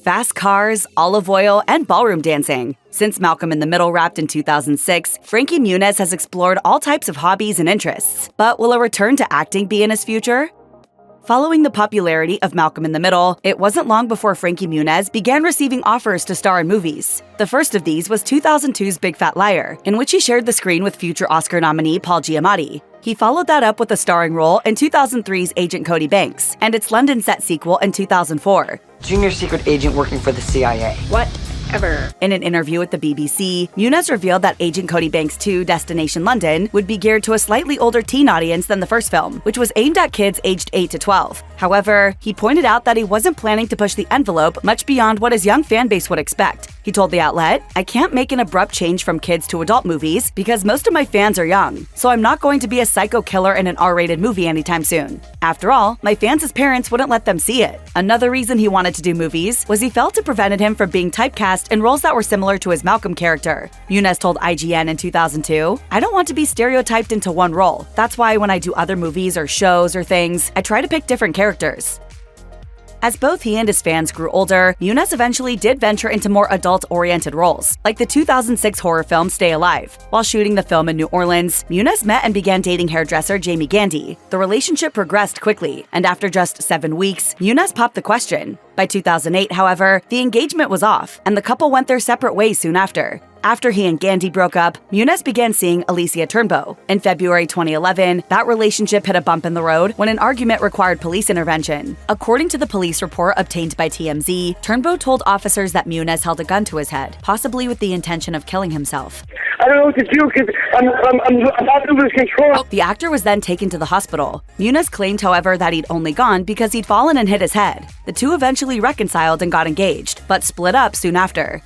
fast cars, olive oil, and ballroom dancing. Since Malcolm in the Middle wrapped in 2006, Frankie Muniz has explored all types of hobbies and interests. But will a return to acting be in his future? Following the popularity of Malcolm in the Middle, it wasn't long before Frankie Muniz began receiving offers to star in movies. The first of these was 2002's Big Fat Liar, in which he shared the screen with future Oscar nominee Paul Giamatti. He followed that up with a starring role in 2003's Agent Cody Banks, and its London set sequel in 2004. Junior secret agent working for the CIA. Whatever. In an interview with the BBC, Muniz revealed that Agent Cody Banks 2 Destination London would be geared to a slightly older teen audience than the first film, which was aimed at kids aged 8 to 12. However, he pointed out that he wasn't planning to push the envelope much beyond what his young fan base would expect. He told the outlet, "I can't make an abrupt change from kids to adult movies because most of my fans are young, so I'm not going to be a psycho killer in an R-rated movie anytime soon. After all, my fans' parents wouldn't let them see it." Another reason he wanted to do movies was he felt it prevented him from being typecast in roles that were similar to his Malcolm character. Muniz told IGN in 2002, "I don't want to be stereotyped into one role. That's why when I do other movies or shows or things, I try to pick different characters." As both he and his fans grew older, Muniz eventually did venture into more adult-oriented roles, like the 2006 horror film Stay Alive. While shooting the film in New Orleans, Muniz met and began dating hairdresser Jamie Gandy. The relationship progressed quickly, and after just 7 weeks, Muniz popped the question. By 2008, however, the engagement was off, and the couple went their separate ways soon after. After he and Gandy broke up, Muniz began seeing Alicia Turnbow. In February 2011, that relationship hit a bump in the road when an argument required police intervention. According to the police report obtained by TMZ, Turnbow told officers that Muniz held a gun to his head, possibly with the intention of killing himself. "I don't know what to do because I'm about to lose control." The actor was then taken to the hospital. Muniz claimed, however, that he'd only gone because he'd fallen and hit his head. The two eventually reconciled and got engaged, but split up soon after.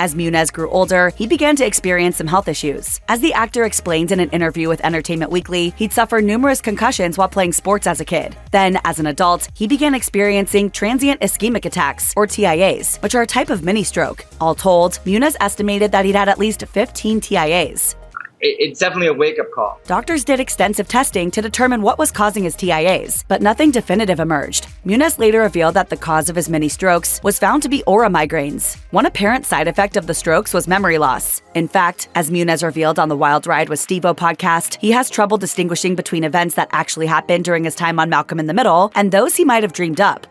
As Muniz grew older, he began to experience some health issues. As the actor explained in an interview with Entertainment Weekly, he'd suffered numerous concussions while playing sports as a kid. Then, as an adult, he began experiencing transient ischemic attacks, or TIAs, which are a type of mini-stroke. All told, Muniz estimated that he'd had at least 15 TIAs. It's definitely a wake-up call. Doctors did extensive testing to determine what was causing his TIAs, but nothing definitive emerged. Muniz later revealed that the cause of his mini strokes was found to be aura migraines. One apparent side effect of the strokes was memory loss. In fact, as Muniz revealed on the Wild Ride with Steve-O podcast, he has trouble distinguishing between events that actually happened during his time on Malcolm in the Middle and those he might have dreamed up.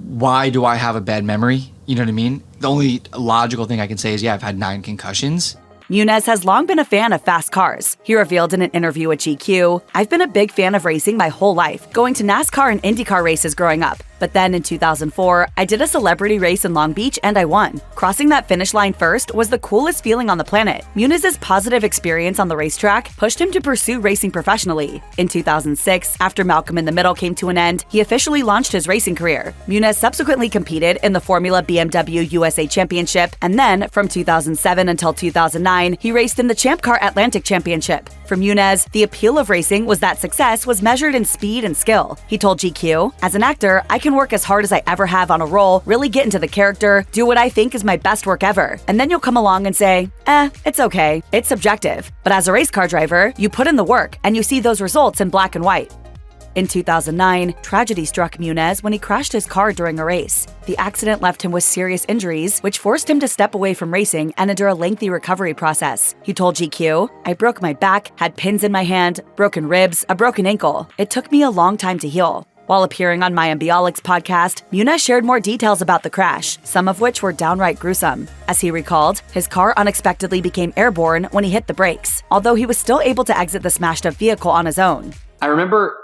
Why do I have a bad memory? You know what I mean? The only logical thing I can say is, I've had 9 concussions. Muniz has long been a fan of fast cars. He revealed in an interview with GQ, "I've been a big fan of racing my whole life, going to NASCAR and IndyCar races growing up. But then in 2004, I did a celebrity race in Long Beach and I won. Crossing that finish line first was the coolest feeling on the planet." Muniz's positive experience on the racetrack pushed him to pursue racing professionally. In 2006, after Malcolm in the Middle came to an end, he officially launched his racing career. Muniz subsequently competed in the Formula BMW USA Championship, and then, from 2007 until 2009, he raced in the Champ Car Atlantic Championship. For Muniz, the appeal of racing was that success was measured in speed and skill. He told GQ, "As an actor, I can work as hard as I ever have on a role, really get into the character, do what I think is my best work ever, and then you'll come along and say, it's okay, it's subjective. But as a race car driver, you put in the work, and you see those results in black and white." In 2009, tragedy struck Muniz when he crashed his car during a race. The accident left him with serious injuries, which forced him to step away from racing and endure a lengthy recovery process. He told GQ, "I broke my back, had pins in my hand, broken ribs, a broken ankle. It took me a long time to heal." While appearing on Mayim Bialik's podcast, Muniz shared more details about the crash, some of which were downright gruesome. As he recalled, his car unexpectedly became airborne when he hit the brakes, although he was still able to exit the smashed-up vehicle on his own. I remember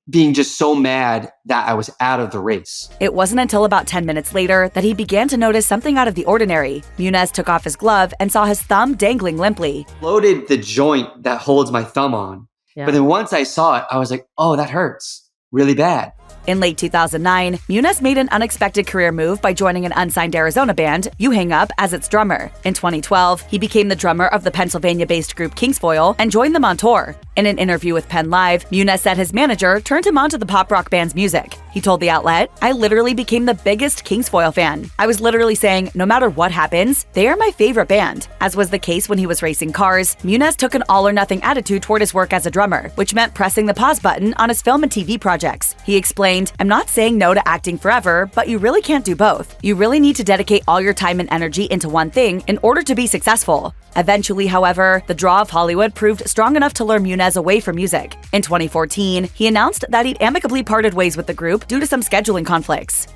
being just so mad that I was out of the race. It wasn't until about 10 minutes later that he began to notice something out of the ordinary. Muniz took off his glove and saw his thumb dangling limply. Loaded the joint that holds my thumb on. Yeah. But then once I saw it, I was like, oh, that hurts really bad. In late 2009, Muniz made an unexpected career move by joining an unsigned Arizona band, You Hang Up, as its drummer. In 2012, he became the drummer of the Pennsylvania-based group Kingsfoil and joined them on tour. In an interview with Penn Live, Muniz said his manager turned him onto the pop rock band's music. He He told the outlet, "I literally became the biggest Kingsfoil fan. I was literally saying, no matter what happens, they are my favorite band." As was the case when he was racing cars, Muniz took an all-or-nothing attitude toward his work as a drummer, which meant pressing the pause button on his film and TV projects. He explained, "I'm not saying no to acting forever, but you really can't do both. You really need to dedicate all your time and energy into one thing in order to be successful." Eventually, however, the draw of Hollywood proved strong enough to lure Muniz away from music. In 2014, he announced that he'd amicably parted ways with the group due to some scheduling conflicts.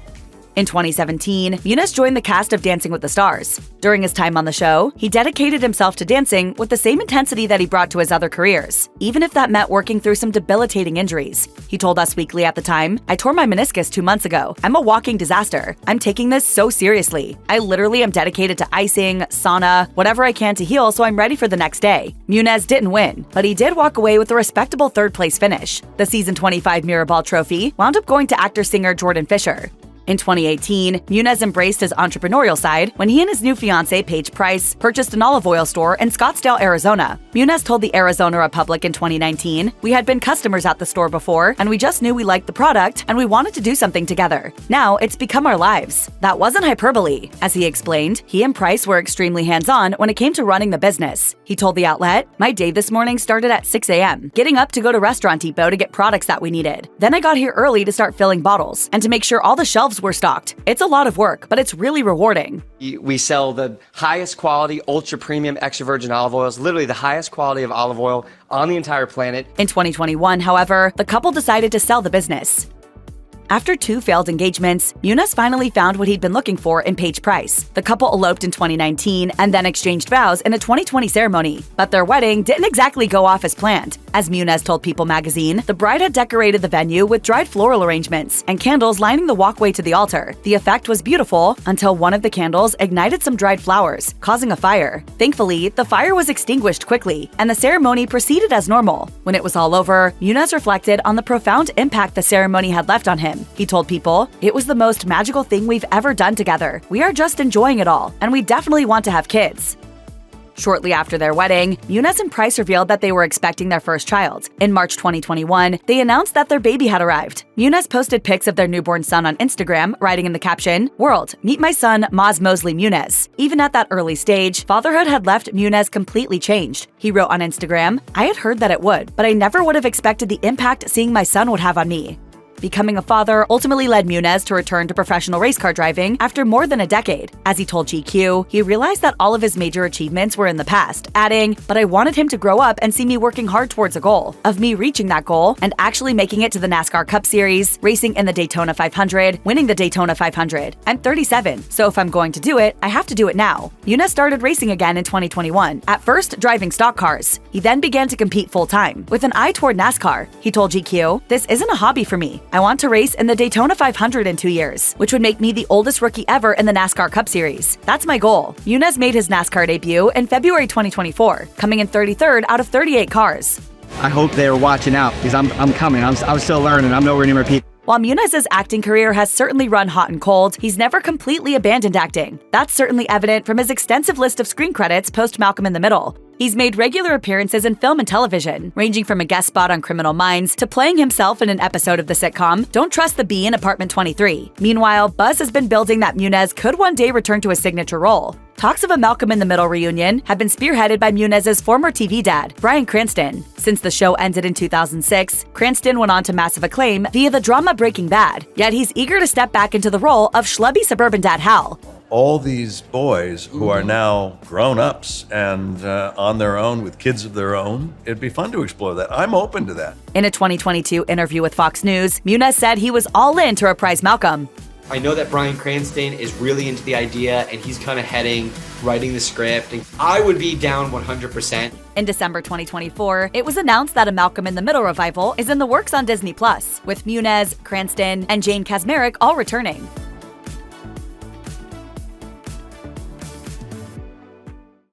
In 2017, Muniz joined the cast of Dancing with the Stars. During his time on the show, he dedicated himself to dancing with the same intensity that he brought to his other careers, even if that meant working through some debilitating injuries. He told Us Weekly at the time, "I tore my meniscus 2 months ago. I'm a walking disaster. I'm taking this so seriously. I literally am dedicated to icing, sauna, whatever I can to heal so I'm ready for the next day." Muniz didn't win, but he did walk away with a respectable third-place finish. The season 25 Mirrorball trophy wound up going to actor-singer Jordan Fisher. In 2018, Muniz embraced his entrepreneurial side when he and his new fiancée, Paige Price, purchased an olive oil store in Scottsdale, Arizona. Muniz told the Arizona Republic in 2019, "We had been customers at the store before, and we just knew we liked the product, and we wanted to do something together. Now, it's become our lives." That wasn't hyperbole. As he explained, he and Price were extremely hands-on when it came to running the business. He told the outlet, "My day this morning started at 6 a.m., getting up to go to Restaurant Depot to get products that we needed. Then I got here early to start filling bottles, and to make sure all the shelves were stocked. It's a lot of work, but it's really rewarding." We sell the highest quality, ultra premium extra virgin olive oils, literally the highest quality of olive oil on the entire planet. In 2021, however, the couple decided to sell the business. After 2 failed engagements, Muniz finally found what he'd been looking for in Paige Price. The couple eloped in 2019 and then exchanged vows in a 2020 ceremony. But their wedding didn't exactly go off as planned. As Muniz told People magazine, the bride had decorated the venue with dried floral arrangements and candles lining the walkway to the altar. The effect was beautiful until one of the candles ignited some dried flowers, causing a fire. Thankfully, the fire was extinguished quickly, and the ceremony proceeded as normal. When it was all over, Muniz reflected on the profound impact the ceremony had left on him. He told People, "It was the most magical thing we've ever done together. We are just enjoying it all, and we definitely want to have kids." Shortly after their wedding, Muniz and Price revealed that they were expecting their first child. In March 2021, they announced that their baby had arrived. Muniz posted pics of their newborn son on Instagram, writing in the caption, "World, meet my son, Maz Mosley Muniz." Even at that early stage, fatherhood had left Muniz completely changed. He wrote on Instagram, "I had heard that it would, but I never would have expected the impact seeing my son would have on me." Becoming a father ultimately led Muniz to return to professional race car driving after more than a decade. As he told GQ, he realized that all of his major achievements were in the past, adding, "But I wanted him to grow up and see me working hard towards a goal, of me reaching that goal and actually making it to the NASCAR Cup Series, racing in the Daytona 500, winning the Daytona 500. I'm 37, so if I'm going to do it, I have to do it now." Muniz started racing again in 2021, at first driving stock cars. He then began to compete full-time, with an eye toward NASCAR. He told GQ, "This isn't a hobby for me. I want to race in the Daytona 500 in 2 years, which would make me the oldest rookie ever in the NASCAR Cup Series. That's my goal." Muniz made his NASCAR debut in February 2024, coming in 33rd out of 38 cars. I hope they were watching out because I'm coming. I'm still learning. I'm nowhere near my peak. While Muniz's acting career has certainly run hot and cold, he's never completely abandoned acting. That's certainly evident from his extensive list of screen credits post Malcolm in the Middle. He's made regular appearances in film and television, ranging from a guest spot on Criminal Minds to playing himself in an episode of the sitcom Don't Trust the Bee in Apartment 23. Meanwhile, buzz has been building that Muniz could one day return to his signature role. Talks of a Malcolm in the Middle reunion have been spearheaded by Muniz's former TV dad, Bryan Cranston. Since the show ended in 2006, Cranston went on to massive acclaim via the drama Breaking Bad, yet he's eager to step back into the role of schlubby suburban dad Hal. All these boys who are now grown-ups and on their own with kids of their own, it'd be fun to explore that. I'm open to that. In a 2022 interview with Fox News, Muniz said he was all in to reprise Malcolm. I know that Bryan Cranston is really into the idea and he's kind of writing the script. And I would be down 100%. In December 2024, it was announced that a Malcolm in the Middle revival is in the works on Disney+, with Muniz, Cranston, and Jane Kasmerick all returning.